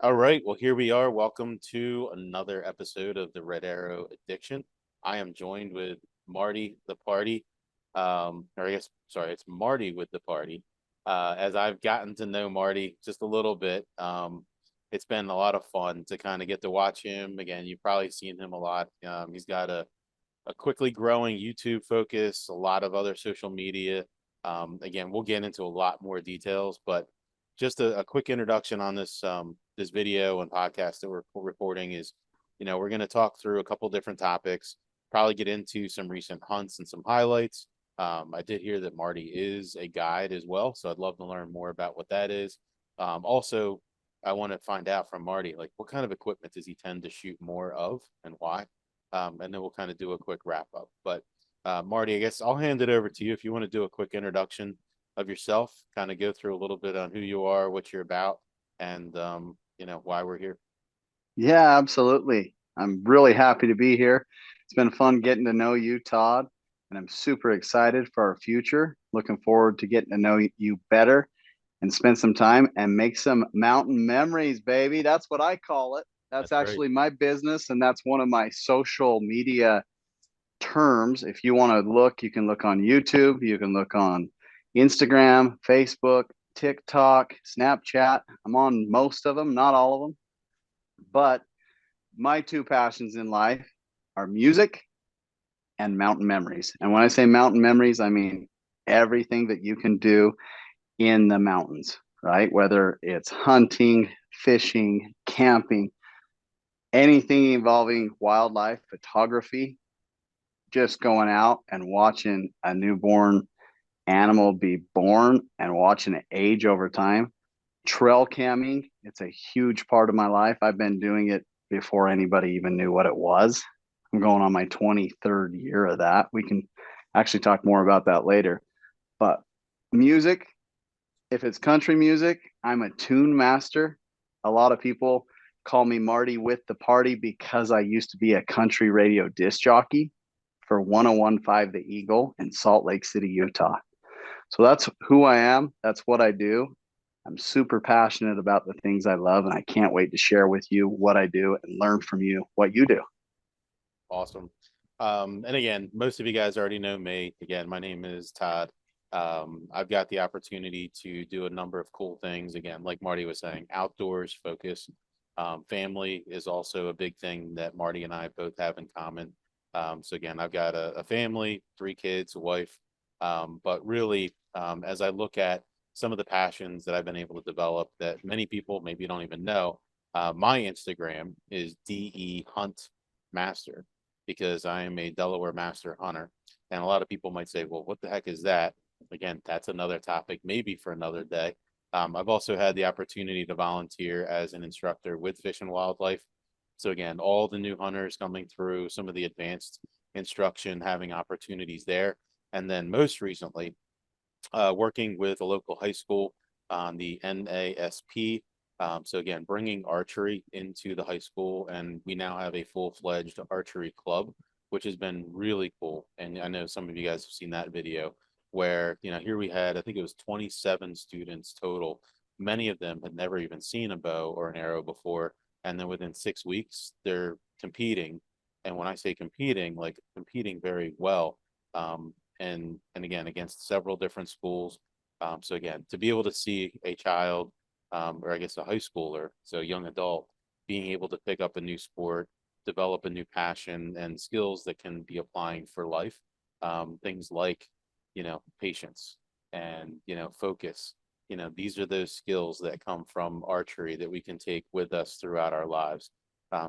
All right. Well, here we are. Welcome to another episode of the Red Arrow Addiction. I am joined with Marty the Party. Or I guess, sorry, it's Marty with the Party. As I've gotten to know Marty just a little bit, it's been a lot of fun to kind of get to watch him. Again, you've probably seen him a lot. He's got a quickly growing YouTube focus, a lot of other social media. Again, we'll get into a lot more details, but just a quick introduction on this video and podcast that we're recording is, we're going to talk through a couple different topics, probably get into some recent hunts and some highlights. I did hear that Marty is a guide as well, so I'd love to learn more about what that is. Also, I want to find out from Marty, like, what kind of equipment does he tend to shoot more of and why? And then we'll kind of do a quick wrap up. But Marty, I guess I'll hand it over to you if you want to do a quick introduction of yourself, kind of go through a little bit on who you are, what you're about, and why we're here. Yeah, absolutely. I'm really happy to be here. It's been fun getting to know you, Todd, and I'm super excited for our future. Looking forward to getting to know you better and spend some time and make some mountain memories, baby. That's what I call it. That's That's right. actually my business, and that's one of my social media terms. If you want to look, you can look on YouTube, you can look on Instagram, Facebook, TikTok, Snapchat. I'm on most of them, not all of them. But my two passions in life are music and mountain memories. And when I say mountain memories, I mean everything that you can do in the mountains, right? Whether it's hunting, fishing, camping, anything involving wildlife, photography, just going out and watching a newborn animal be born and watching it age over time. Trail camming, it's a huge part of my life. I've been doing it before anybody even knew what it was. I'm going on my 23rd year of that. We can actually talk more about that later. But music, if it's country music, I'm a tune master. A lot of people call me Marty with the Party because I used to be a country radio disc jockey for 1015 The Eagle in Salt Lake City, Utah. So that's who I am. That's what I do. I'm super passionate about the things I love, and I can't wait to share with you what I do and learn from you what you do. Awesome. And again, most of you guys already know me. Again, my name is Todd. I've got the opportunity to do a number of cool things. Again, like Marty was saying, outdoors focus. Family is also a big thing that Marty and I both have in common. So again, I've got a family, 3 kids, a wife. But really, as I look at some of the passions that I've been able to develop that many people maybe don't even know, my Instagram is DE Hunt Master because I am a Delaware Master Hunter. And a lot of people might say, well, what the heck is that? Again, that's another topic, maybe for another day. I've also had the opportunity to volunteer as an instructor with Fish and Wildlife. So again, all the new hunters coming through, some of the advanced instruction, having opportunities there. And then most recently, working with a local high school on the NASP. So again, bringing archery into the high school, and we now have a full-fledged archery club, which has been really cool. And I know some of you guys have seen that video where, here we had, I think it was 27 students total. Many of them had never even seen a bow or an arrow before. And then within 6 weeks, they're competing. And when I say competing, like competing very well. And again, against several different schools. So again, to be able to see a child, or I guess a high schooler, so a young adult, being able to pick up a new sport, develop a new passion and skills that can be applying for life. Things like, patience and, focus. These are those skills that come from archery that we can take with us throughout our lives.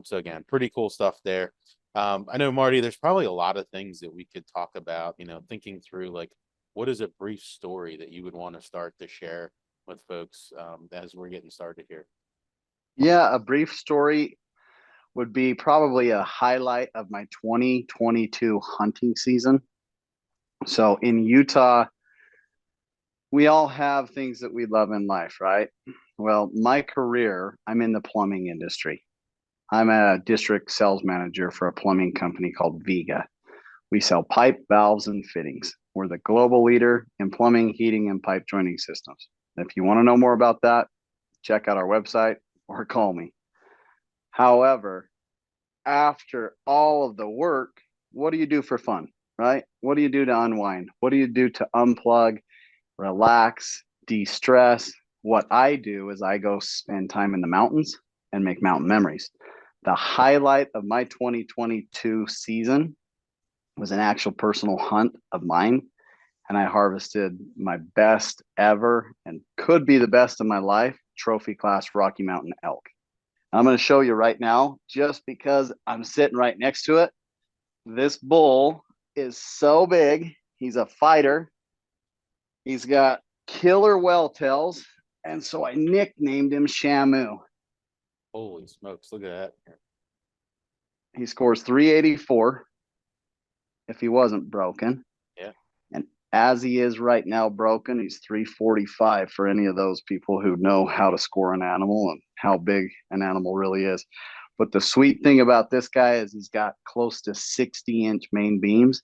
So again, pretty cool stuff there. I know, Marty, there's probably a lot of things that we could talk about, thinking through, like, what is a brief story that you would want to start to share with folks, as we're getting started here? Yeah, a brief story would be probably a highlight of my 2022 hunting season. So in Utah, we all have things that we love in life, right? Well, my career, I'm in the plumbing industry. I'm a district sales manager for a plumbing company called Viga. We sell pipe, valves, and fittings. We're the global leader in plumbing, heating, and pipe joining systems. If you want to know more about that, check out our website. or call me. However, after all of the work, what do you do for fun, right? What do you do to unwind? What do you do to unplug, relax, de-stress? What I do is I go spend time in the mountains and make mountain memories. The highlight of my 2022 season was an actual personal hunt of mine, and I harvested my best ever and could be the best of my life trophy class Rocky Mountain elk. I'm going to show you right now, just because I'm sitting right next to it. This bull is so big. He's a fighter. He's got killer well tails, and so I nicknamed him Shamu. Holy smokes, look at that. He scores 384 if he wasn't broken. Yeah. And as he is right now broken, he's 345 for any of those people who know how to score an animal and how big an animal really is. But the sweet thing about this guy is he's got close to 60-inch main beams,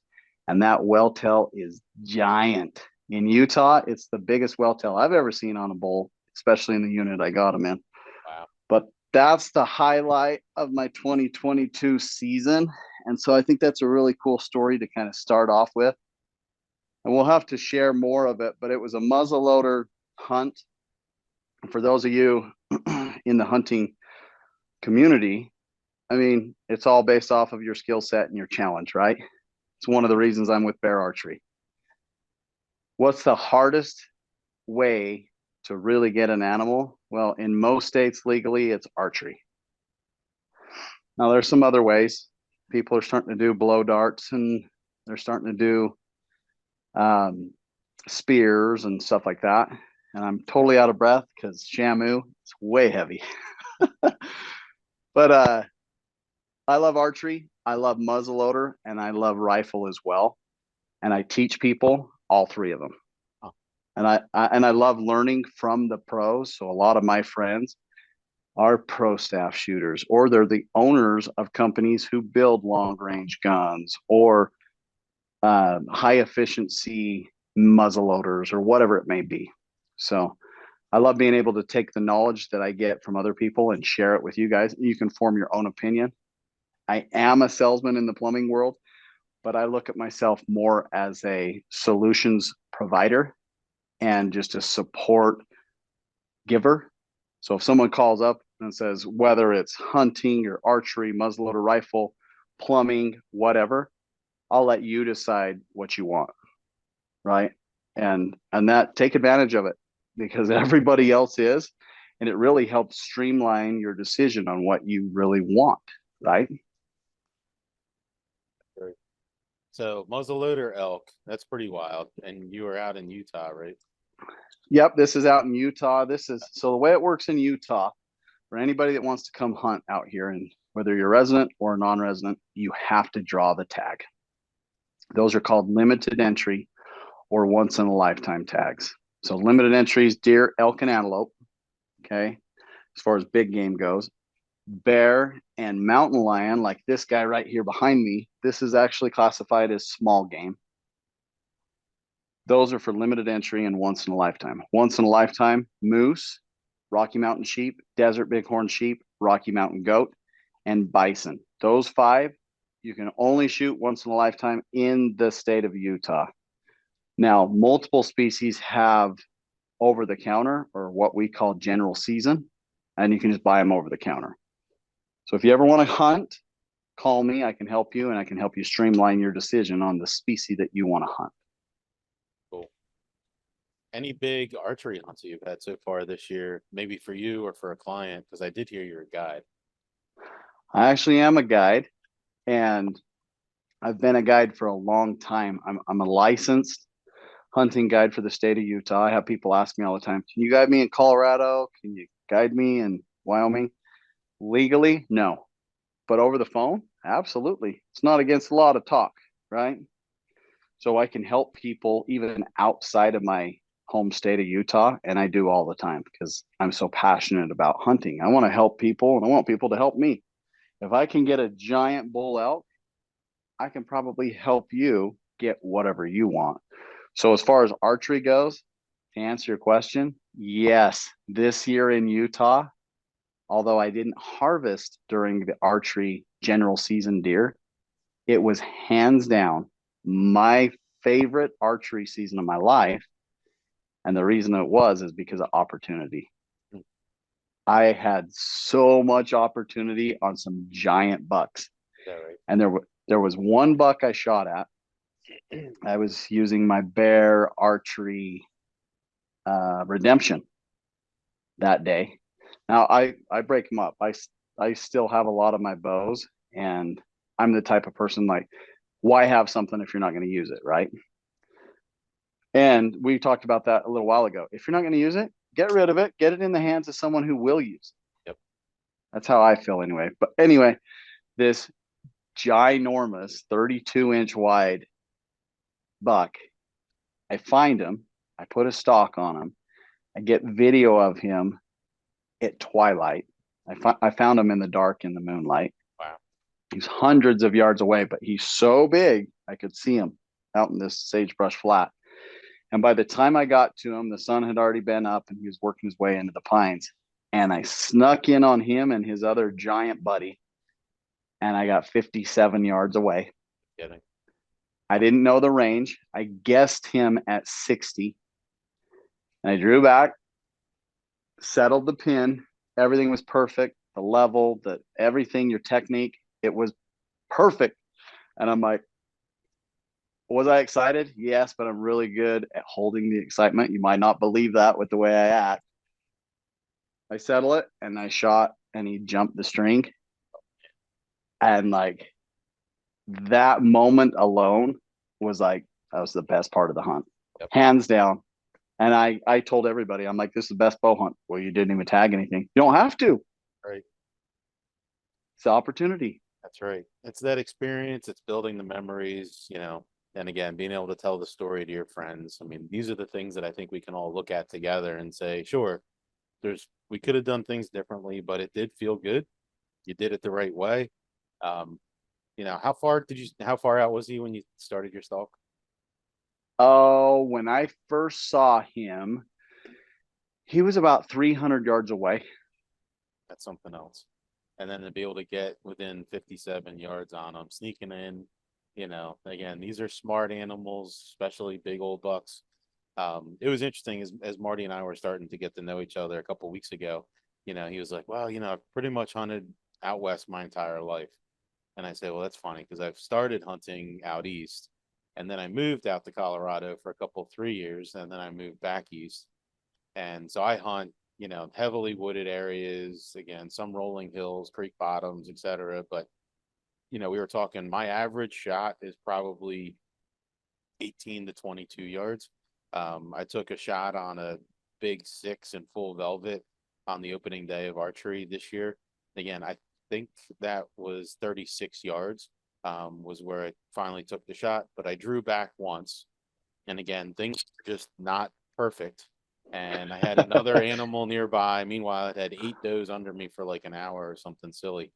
and that well tail is giant. In Utah, it's the biggest well tail I've ever seen on a bull, especially in the unit I got him in. Wow. But that's the highlight of my 2022 season. And so I think that's a really cool story to kind of start off with. And we'll have to share more of it, but it was a muzzleloader hunt. For those of you in the hunting community, I mean, it's all based off of your skill set and your challenge, right? It's one of the reasons I'm with Bear Archery. What's the hardest way to really get an animal? Well, in most states legally, it's archery. Now, there's some other ways. People are starting to do blow darts, and they're starting to do spears and stuff like that. And I'm totally out of breath because Shamu is way heavy. But I love archery, I love muzzleloader, and I love rifle as well. And I teach people all three of them. Oh. And I love learning from the pros. So a lot of my friends are pro staff shooters, or they're the owners of companies who build long range guns or high efficiency muzzleloaders or whatever it may be. So I love being able to take the knowledge that I get from other people and share it with you guys. You can form your own opinion. I am a salesman in the plumbing world, but I look at myself more as a solutions provider and just a support giver. So if someone calls up and says, whether it's hunting or archery, muzzleloader rifle, plumbing, whatever, I'll let you decide what you want, right? And that, take advantage of it, because everybody else is, and it really helps streamline your decision on what you really want, right? So muzzleloader elk, that's pretty wild. And you were out in Utah, right? Yep, this is out in Utah. This is, so the way it works in Utah, for anybody that wants to come hunt out here, and whether you're resident or non-resident, you have to draw the tag. Those are called limited entry or once in a lifetime tags. So limited entries, deer, elk, and antelope. Okay. As far as big game goes, bear and mountain lion, like this guy right here behind me, this is actually classified as small game. Those are for limited entry and once in a lifetime. Once in a lifetime, moose, Rocky Mountain sheep, desert bighorn sheep, Rocky Mountain goat, and bison. Those 5 you can only shoot once in a lifetime in the state of Utah. Now, multiple species have over the counter, or what we call general season, and you can just buy them over the counter. So if you ever want to hunt, call me. I can help you, and I can help you streamline your decision on the species that you want to hunt. Cool. Any big archery hunts you've had so far this year, maybe for you or for a client? Because I did hear you're a guide. I actually am a guide, and I've been a guide for a long time. I'm a licensed hunting guide for the state of Utah. I have people ask me all the time, can you guide me in Colorado? Can you guide me in Wyoming? Legally, no. But over the phone, absolutely. It's not against the law to talk, right? So I can help people even outside of my home state of Utah, and I do all the time because I'm so passionate about hunting. I want to help people, and I want people to help me. If I can get a giant bull elk, I can probably help you get whatever you want. So as far as archery goes, to answer your question, yes, this year in Utah, although I didn't harvest during the archery general season deer, it was hands down my favorite archery season of my life. And the reason it was is because of opportunity. Mm. I had so much opportunity on some giant bucks. Yeah, right. And there was one buck I shot at. I was using my bear archery redemption that day. Now I break them up. I still have a lot of my bows, and I'm the type of person like, why have something if you're not going to use it, right? And we talked about that a little while ago. If you're not going to use it, get rid of it. Get it in the hands of someone who will use it. Yep. That's how I feel anyway. But anyway, this ginormous 32-inch wide buck, I find him. I put a stock on him. I get video of him at twilight. I found him in the dark in the moonlight. Wow. He's hundreds of yards away, but he's so big I could see him out in this sagebrush flat. And by the time I got to him, the sun had already been up and he was working his way into the pines. And I snuck in on him and his other giant buddy. And I got 57 yards away. Kidding. I didn't know the range. I guessed him at 60. And I drew back, settled the pin. Everything was perfect. The level, the everything, your technique, it was perfect. And I'm like, was I excited? Yes, but I'm really good at holding the excitement. You might not believe that with the way I act. I settle it and I shot and he jumped the string. And like that moment alone was like, that was the best part of the hunt. Yep. Hands down. And I told everybody, I'm like, this is the best bow hunt. Well, you didn't even tag anything. You don't have to. Right. It's the opportunity. That's right. It's that experience. It's building the memories, and again, being able to tell the story to your friends. I mean, these are the things that I think we can all look at together and say, sure, we could have done things differently, but it did feel good. You did it the right way. Um, how far out was he when you started your stalk? Oh, when I first saw him, he was about 300 yards away. That's something else. And then to be able to get within 57 yards on them, sneaking in, again, these are smart animals, especially big old bucks. It was interesting as Marty and I were starting to get to know each other a couple weeks ago. He was like, well, I've pretty much hunted out west my entire life. And I say, well, that's funny because I've started hunting out east. And then I moved out to Colorado for a couple, 3 years. And then I moved back east. And so I hunt, heavily wooded areas, again, some rolling hills, creek bottoms, etc. But, we were talking, my average shot is probably 18 to 22 yards. I took a shot on a big 6 in full velvet on the opening day of archery this year. Again, I think that was 36 yards, was where I finally took the shot, but I drew back once. And again, things were just not perfect. And I had another animal nearby. Meanwhile, it had 8 does under me for like an hour or something silly.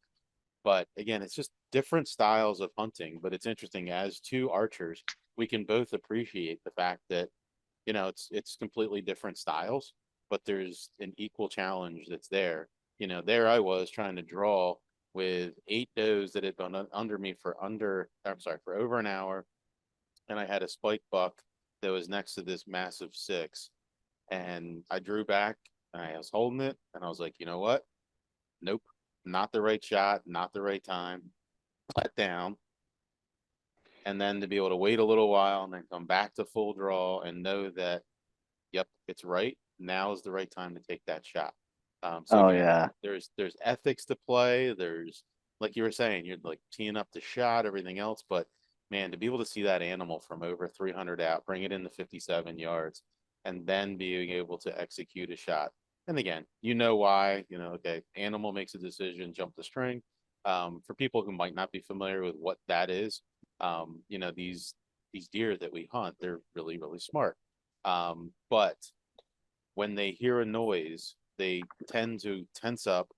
But again, it's just different styles of hunting. But it's interesting, as two archers, we can both appreciate the fact that, it's completely different styles, but there's an equal challenge that's there. There I was trying to draw with 8 does that had been under me for for over an hour. And I had a spike buck that was next to this massive 6. And I drew back and I was holding it and I was like, you know what? Nope, not the right shot, not the right time. Let down. And then to be able to wait a little while and then come back to full draw and know that, yep, it's right. Now is the right time to take that shot. So Oh, again, yeah. there's ethics to play. There's, like you were saying, you're like teeing up the shot, everything else. But man, to be able to see that animal from over 300 out, bring it into 57 yards, and then being able to execute a shot. And again, why, okay, animal makes a decision, jump the string. For people who might not be familiar with what that is, these deer that we hunt, they're really, really smart. But when they hear a noise, they tend to tense up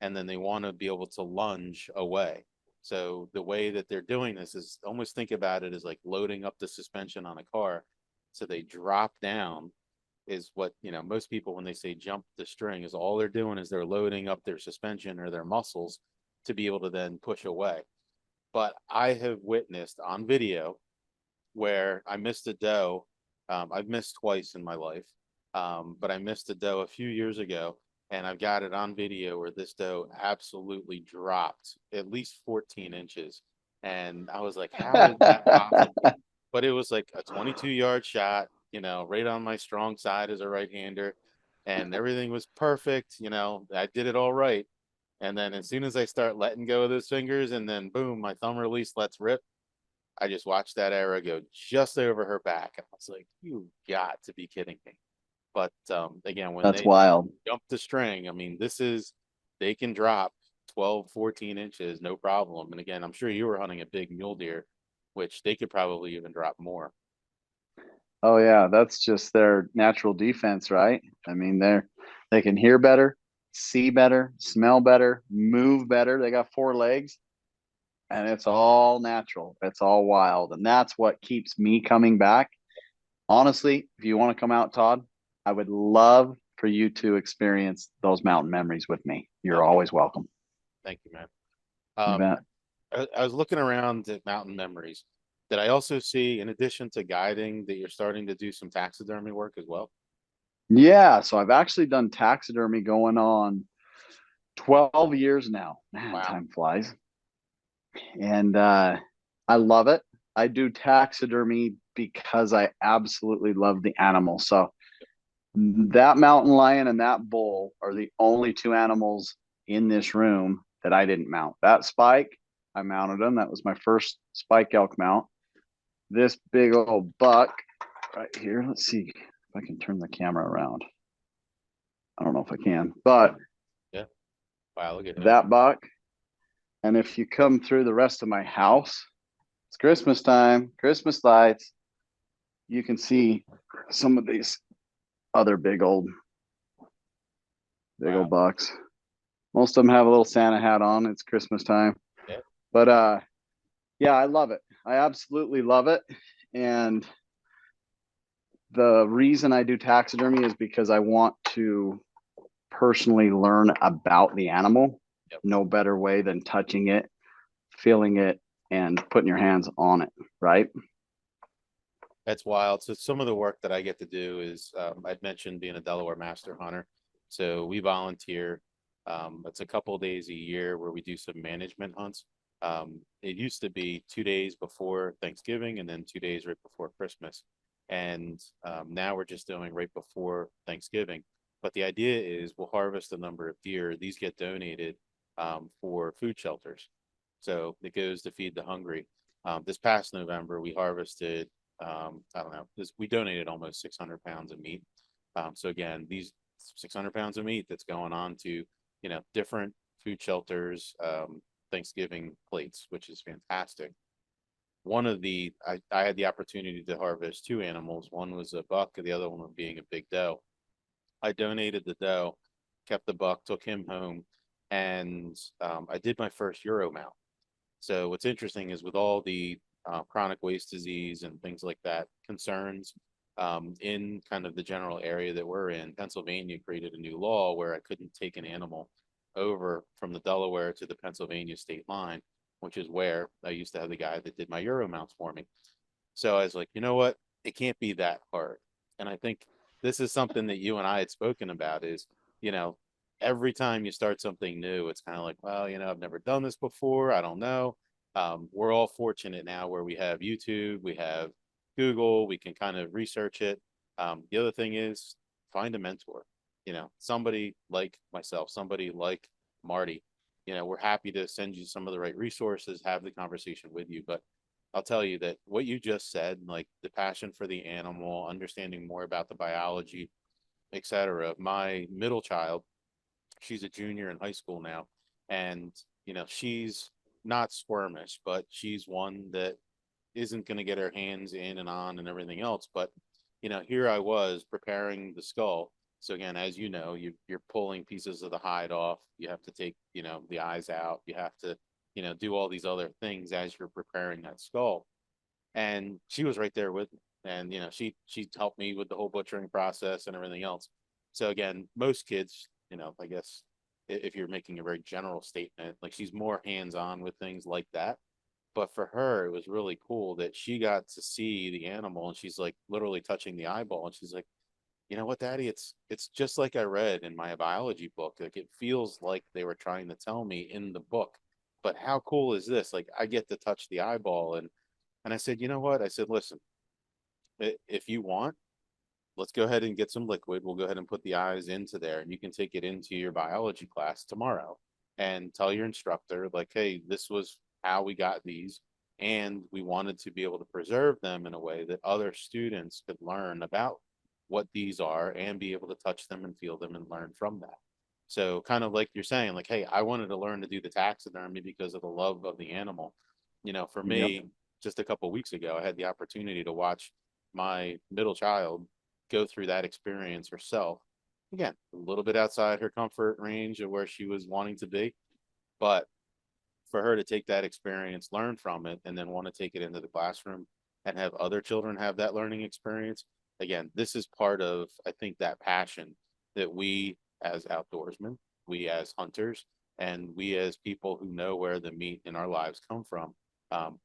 and then they want to be able to lunge away. So the way that they're doing this is, almost think about it as like loading up the suspension on a car. So they drop down is what, most people, when they say jump the string, is all they're doing is they're loading up their suspension or their muscles to be able to then push away. But I have witnessed on video where I missed a doe. I've missed twice in my life, but I missed a doe a few years ago, and I've got it on video where this doe absolutely dropped at least 14 inches. And I was like, how is that possible? But it was like a 22-yard shot, right on my strong side as a right-hander, and everything was perfect. I did it all right. And then as soon as I start letting go of those fingers, and then boom, my thumb release lets rip, I just watched that arrow go just over her back. And I was like, you got to be kidding me. But again, when That's they wild. jump the string, I mean, they can drop 12, 14 inches, no problem. And again, I'm sure you were hunting a big mule deer, which they could probably even drop more. Oh yeah, that's just their natural defense, right? I mean, they can hear better, see better, smell better, move better. They got 4 legs, and it's all natural. It's all wild, and that's what keeps me coming back. Honestly, if you want to come out, Todd, I would love for you to experience those mountain memories with me. You're Oh, always welcome. thank you, man. You Um, bet. I was looking around at mountain memories. Did I also see, in addition to guiding, that you're starting to do some taxidermy work as well? Yeah, so I've actually done taxidermy going on 12 years now. Man, Wow. time flies. And I love it. I do taxidermy because I absolutely love the animal. So that mountain lion and that bull are the only 2 animals in this room that I didn't mount. That spike, I mounted them. That was my first spike elk mount. This big old buck right here. Let's see if I can turn the camera around. I don't know if I can, but Yeah. Wow, look at him. that buck. And if you come through the rest of my house, it's Christmas time, Christmas lights. You can see some of these other big Wow. old bucks. Most of them have a little Santa hat on. It's Christmas time. Yeah. But yeah, I love it. I absolutely love it. And the reason I do taxidermy is because I want to personally learn about the animal. Yep. No better way than touching it, feeling it, and putting your hands on it, right? That's wild. So some of the work that I get to do is, I'd mentioned being a Delaware master hunter. So we volunteer. It's a couple of days a year where we do some management hunts. It used to be 2 days before Thanksgiving and then 2 days right before Christmas. And now we're just doing right before Thanksgiving. But the idea is we'll harvest a number of deer. These get donated for food shelters. So it goes to feed the hungry. This past November, we harvested, I don't know, we donated almost 600 pounds of meat. So again, these 600 pounds of meat that's going on to, different food shelters, Thanksgiving plates, which is fantastic. I had the opportunity to harvest 2 animals. One was a buck, the other one was being a big doe. I donated the doe, kept the buck, took him home, and I did my first Euro mount. So what's interesting is with all the chronic waste disease and things like that concerns in kind of the general area that we're in, Pennsylvania created a new law where I couldn't take an animal over from the Delaware to the Pennsylvania state line, which is where I used to have the guy that did my Euro mounts for me. So I was like, you know what? It can't be that hard. And I think this is something that you and I had spoken about is, you know, every time you start something new, it's kind of like, well, I've never done this before. I don't know. We're all fortunate now where we have YouTube, we have Google, we can kind of research it. The other thing is find a mentor, somebody like myself, somebody like Marty. We're happy to send you some of the right resources, have the conversation with you. But I'll tell you that what you just said, like the passion for the animal, understanding more about the biology, etc. My middle child, she's a junior in high school now, and she's not squirmish, but she's one that isn't going to get her hands in and on and everything else. But here I was preparing the skull. So again, as you know, you're pulling pieces of the hide off. You have to take the eyes out. You have to do all these other things as you're preparing that skull. And she was right there with me. And, she helped me with the whole butchering process and everything else. So again, most kids, I guess if you're making a very general statement, like she's more hands-on with things like that. But for her, it was really cool that she got to see the animal and she's like literally touching the eyeball. And she's like, you know what, Daddy, it's just like I read in my biology book. Like it feels like they were trying to tell me in the book. But how cool is this? Like I get to touch the eyeball. And I said, you know what? I said, listen, if you want, let's go ahead and get some liquid. We'll go ahead and put the eyes into there and you can take it into your biology class tomorrow and tell your instructor, like, hey, this was how we got these. And we wanted to be able to preserve them in a way that other students could learn about what these are and be able to touch them and feel them and learn from that. So, kind of like you're saying, like, hey, I wanted to learn to do the taxidermy because of the love of the animal. For Yep. me, just a couple of weeks ago, I had the opportunity to watch my middle child go through that experience herself. Again, a little bit outside her comfort range of where she was wanting to be, but for her to take that experience, learn from it, and then want to take it into the classroom and have other children have that learning experience. Again, this is part of, I think, that passion that we as outdoorsmen, we as hunters, and we as people who know where the meat in our lives come from,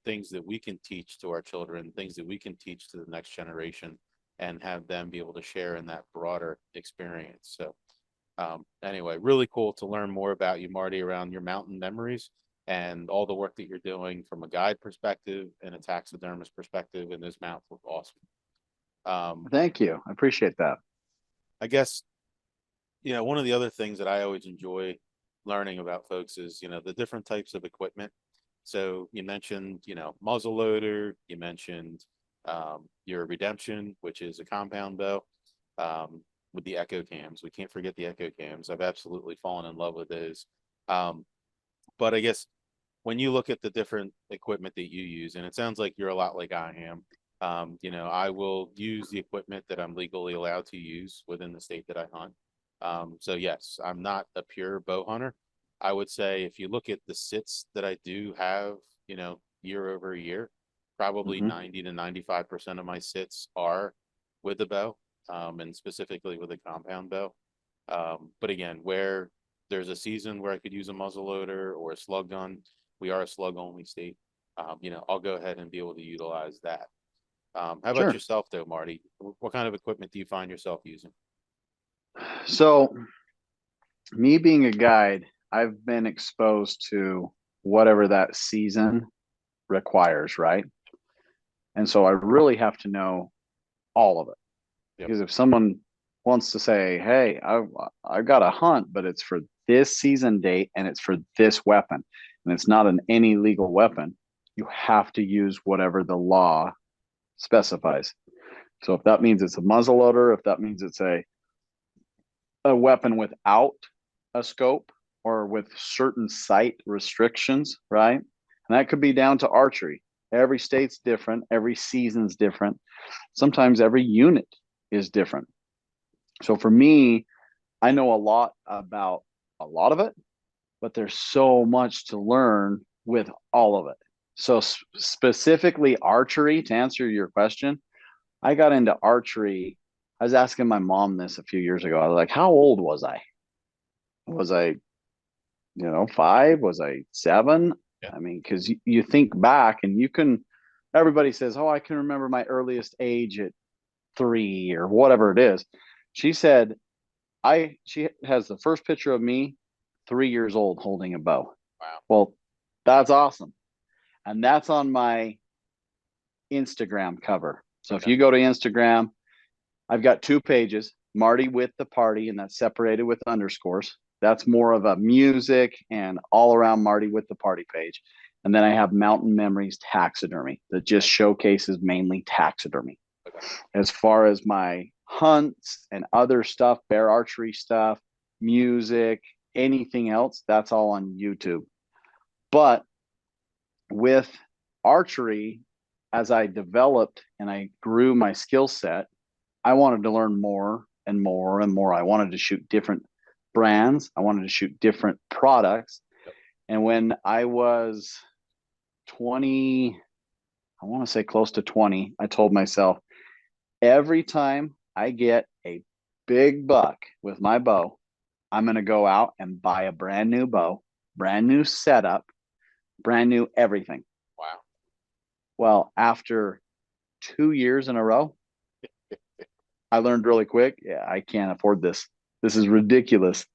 things that we can teach to our children, things that we can teach to the next generation, and have them be able to share in that broader experience. So, anyway, really cool to learn more about you, Marty, around your mountain memories and all the work that you're doing from a guide perspective and a taxidermist perspective. And those mounts look awesome. Thank you. I appreciate that. I guess, one of the other things that I always enjoy learning about folks is, the different types of equipment. So you mentioned, muzzleloader, you mentioned your redemption, which is a compound bow, with the echo cams. We can't forget the echo cams. I've absolutely fallen in love with those. But I guess when you look at the different equipment that you use, and it sounds like you're a lot like I am, I will use the equipment that I'm legally allowed to use within the state that I hunt. So yes, I'm not a pure bow hunter. I would say if you look at the sits that I do have, year over year, probably Mm-hmm. 90 to 95% of my sits are with the bow, and specifically with a compound bow. But again, where there's a season where I could use a muzzleloader or a slug gun, we are a slug only state. I'll go ahead and be able to utilize that. How about Sure. yourself though, Marty? What kind of equipment do you find yourself using? So, me being a guide, I've been exposed to whatever that season requires, right? And so I really have to know all of it. Yep. Because if someone wants to say, hey, I've got a hunt, but it's for this season date and it's for this weapon, and it's not any legal weapon, you have to use whatever the law specifies. So if that means it's a muzzleloader, if that means it's a weapon without a scope or with certain sight restrictions, right? And that could be down to archery. Every state's different, every season's different. Sometimes every unit is different. So for me, I know a lot about a lot of it, but there's so much to learn with all of it. So specifically archery, to answer your question, I got into archery. I was asking my mom this a few years ago. I was like, how old was I? Was I, 5? Was I 7? Yeah. I mean, because you think back and everybody says, oh, I can remember my earliest age at 3 or whatever it is. She said, she has the first picture of me 3 years old holding a bow. Wow. Well, that's awesome. And that's on my Instagram cover. So if Okay. you go to Instagram, I've got 2 pages, Marty with the party, and that's separated with underscores. That's more of a music and all around Marty with the party page. And then I have Mountain Memories Taxidermy that just showcases mainly taxidermy. Okay. As far as my hunts and other stuff, bear archery stuff, music, anything else, that's all on YouTube. But with archery, as I developed and I grew my skill set, I wanted to learn more and more and more. I wanted to shoot different brands. I wanted to shoot different products. Yep. And when I was 20, I want to say close to 20, I told myself, Every time I get a big buck with my bow, I'm going to go out and buy a brand new bow, brand new setup, brand new everything. Wow. Well, after 2 years in a row, I learned really quick. Yeah, I can't afford this. This is ridiculous.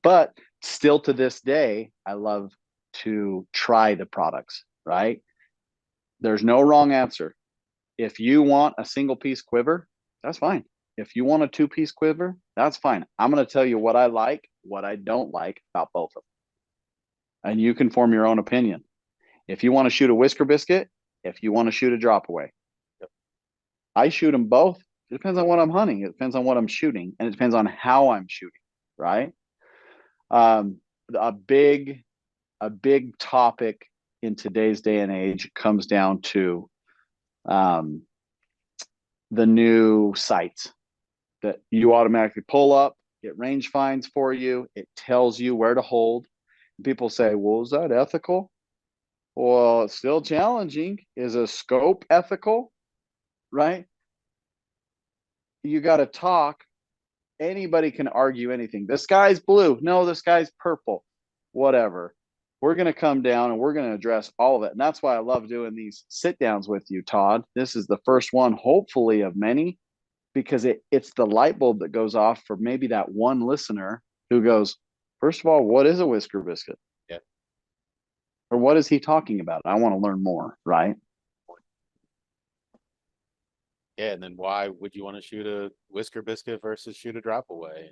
But still to this day, I love to try the products, right? There's no wrong answer. If you want a single piece quiver, that's fine. If you want a two-piece quiver, that's fine. I'm going to tell you what I like, what I don't like about both of them. And you can form your own opinion. If you want to shoot a whisker biscuit, if you want to shoot a drop away, Yep. I shoot them both. It depends on what I'm hunting. It depends on what I'm shooting, and it depends on how I'm shooting. Right. Um, a big, a big topic in today's day and age comes down to um, the new sights that you automatically pull up. It range finds for you. It tells you where to hold. People say, "Well, is that ethical?" Well, it's still challenging. Is a scope ethical? Right? You got to talk. Anybody can argue anything. The sky's blue. No, the sky's purple. Whatever. We're going to come down and we're going to address all of it. And that's why I love doing these sit downs with you, Todd. This is the first one, hopefully, of many, because it's the light bulb that goes off for maybe that one listener who goes, first of all, what is a whisker biscuit? Yeah. Or what is he talking about? I want to learn more, right? Yeah, and then why would you want to shoot a whisker biscuit versus shoot a drop away?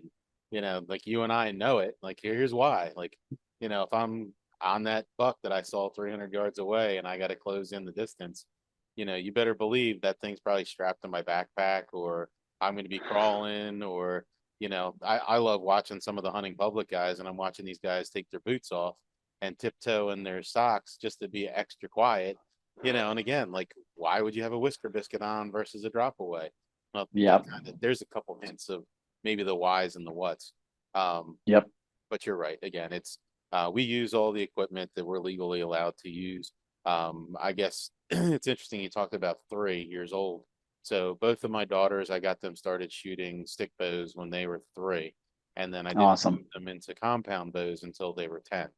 And like you and I know it. Like here's why. Like, if I'm on that buck that I saw 300 yards away and I got to close in the distance, you better believe that thing's probably strapped in my backpack, or I'm going to be crawling, or I love watching some of the hunting public guys, and I'm watching these guys take their boots off and tiptoe in their socks just to be extra quiet. And again, like, why would you have a whisker biscuit on versus a drop away? Well, Yep. there's a couple hints of maybe the whys and the whats. Yep. But you're right. Again, it's we use all the equipment that we're legally allowed to use. I guess it's interesting. You talked about 3 years old. So both of my daughters, I got them started shooting stick bows when they were 3, and then I didn't move Awesome. them into compound bows until they were 10.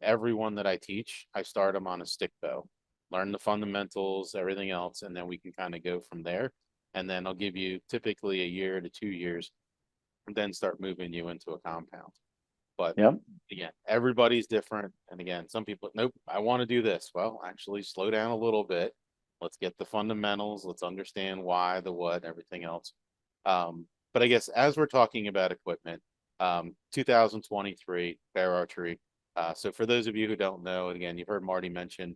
Everyone that I teach, I start them on a stick bow, learn the fundamentals, everything else, and then we can kind of go from there. And then I'll give you typically a year to 2 years, and then start moving you into a compound. But Yep. again, everybody's different. And again, some people, nope, I want to do this. Well, actually, slow down a little bit. Let's get the fundamentals. Let's understand why, the what, everything else. But I guess as we're talking about equipment, 2023 Bear Archery. So for those of you who don't know, again, you've heard Marty mention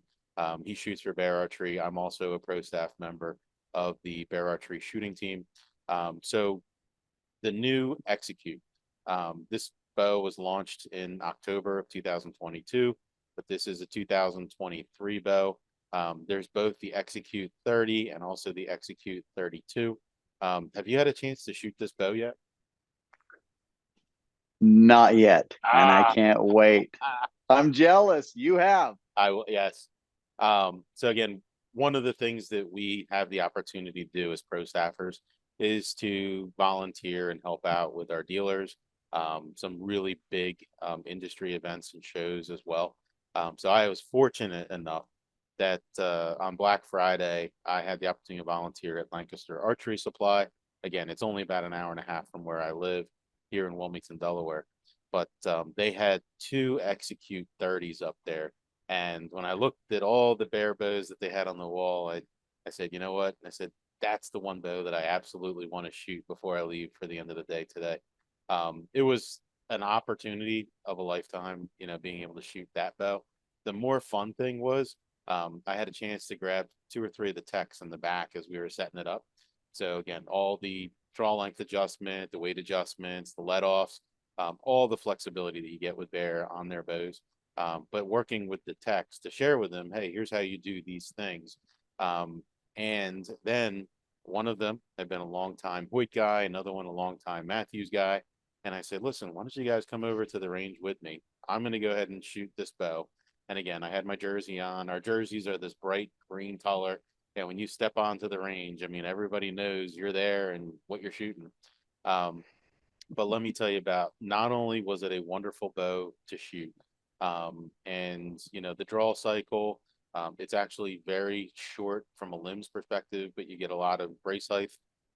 he shoots for Bear Archery. I'm also a pro staff member of the Bear Archery shooting team. So the new Execute. This bow was launched in October of 2022, but this is a 2023 bow. There's both the Execute 30 and also the Execute 32. Have you had a chance to shoot this bow yet? Not yet. And I Ah, can't wait. I'm jealous. You have. I will, yes. So again, one of the things that we have the opportunity to do as pro staffers is to volunteer and help out with our dealers, some really big industry events and shows as well. So I was fortunate enough that on Black Friday, I had the opportunity to volunteer at Lancaster Archery Supply. Again, it's only about an hour and a half from where I live here in Wilmington, Delaware. But they had two Execute 30s up there. And when I looked at all the bear bows that they had on the wall, I said, you know what? I said, that's the one bow that I absolutely want to shoot before I leave for the end of the day today. It was an opportunity of a lifetime, being able to shoot that bow. The more fun thing was I had a chance to grab 2 or 3 of the techs in the back as we were setting it up. So again, all the draw length adjustment, the weight adjustments, the let offs, all the flexibility that you get with bear on their bows. But working with the techs to share with them, hey, here's how you do these things. And then one of them had been a long time Hoyt guy, another one a long time Matthews guy. And I said, listen, why don't you guys come over to the range with me? I'm going to go ahead and shoot this bow. And again, I had my jersey on. Our jerseys are this bright green color. Yeah, when you step onto the range, I mean, everybody knows you're there and what you're shooting. Um, but let me tell you about, not only was it a wonderful bow to shoot, and the draw cycle, it's actually very short from a limbs perspective, but you get a lot of brace height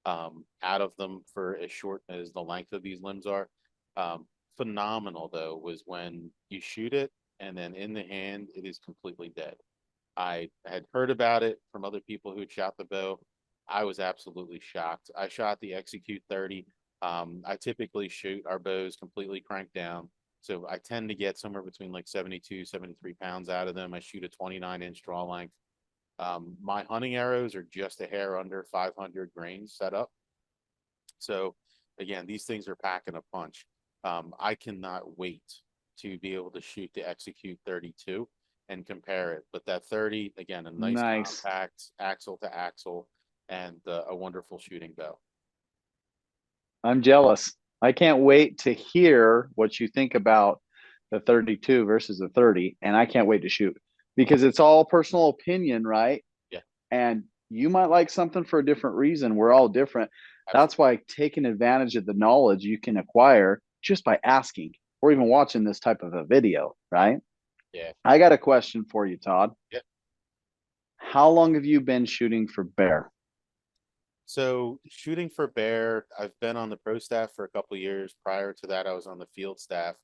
out of them for as short as the length of these limbs are. Phenomenal though was when you shoot it and then in the hand it is completely dead. I had heard about it from other people who had shot the bow. I was absolutely shocked. I shot the Execute 30. I typically shoot our bows completely cranked down. So I tend to get somewhere between like 72, 73 pounds out of them. I shoot a 29-inch draw length. My hunting arrows are just a hair under 500 grains set up. So again, these things are packing a punch. I cannot wait to be able to shoot the Execute 32 and compare it. But that 30, again, a nice Nice. compact axle to axle and a wonderful shooting bow. I'm jealous. I can't wait to hear what you think about the 32 versus the 30. And I can't wait to shoot because it's all personal opinion, right? Yeah, And you might like something for a different reason. We're all different. That's absolutely. why taking advantage of the knowledge you can acquire just by asking or even watching this type of a video, right? Yeah, I got a question for you, Todd. yeah. How long have you been shooting for bear? So shooting for bear, I've been on the pro staff for a couple of years. Prior to that, I was on the field staff.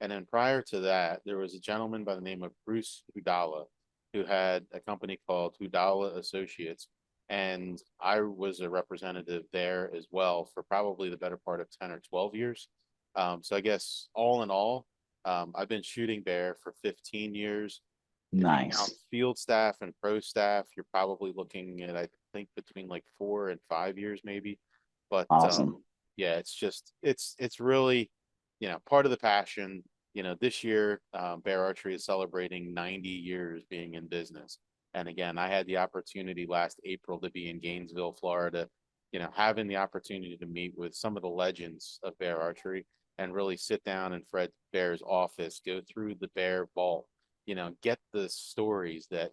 And then prior to that, there was a gentleman by the name of Bruce Hudala who had a company called Hudala Associates. And I was a representative there as well for probably the better part of 10 or 12 years. So I guess all in all, I've been shooting bear for 15 years. If you count Nice. field staff and pro staff, you're probably looking at, I think, between like 4 and 5 years maybe. But Awesome. yeah, it's just it's really, part of the passion. This year, Bear Archery is celebrating 90 years being in business. And again, I had the opportunity last April to be in Gainesville, Florida, having the opportunity to meet with some of the legends of Bear Archery and really sit down in Fred Bear's office, go through the Bear vault, get the stories that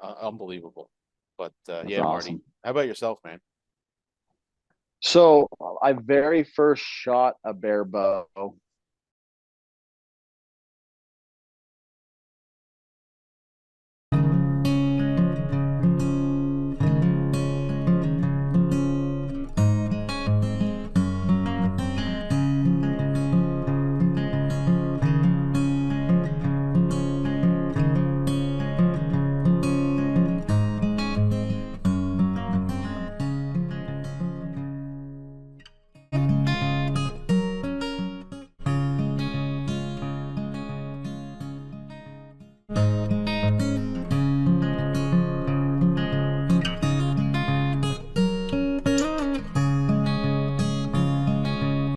unbelievable. But That's yeah, Marty, awesome. how about yourself, man? So I very first shot a bear bow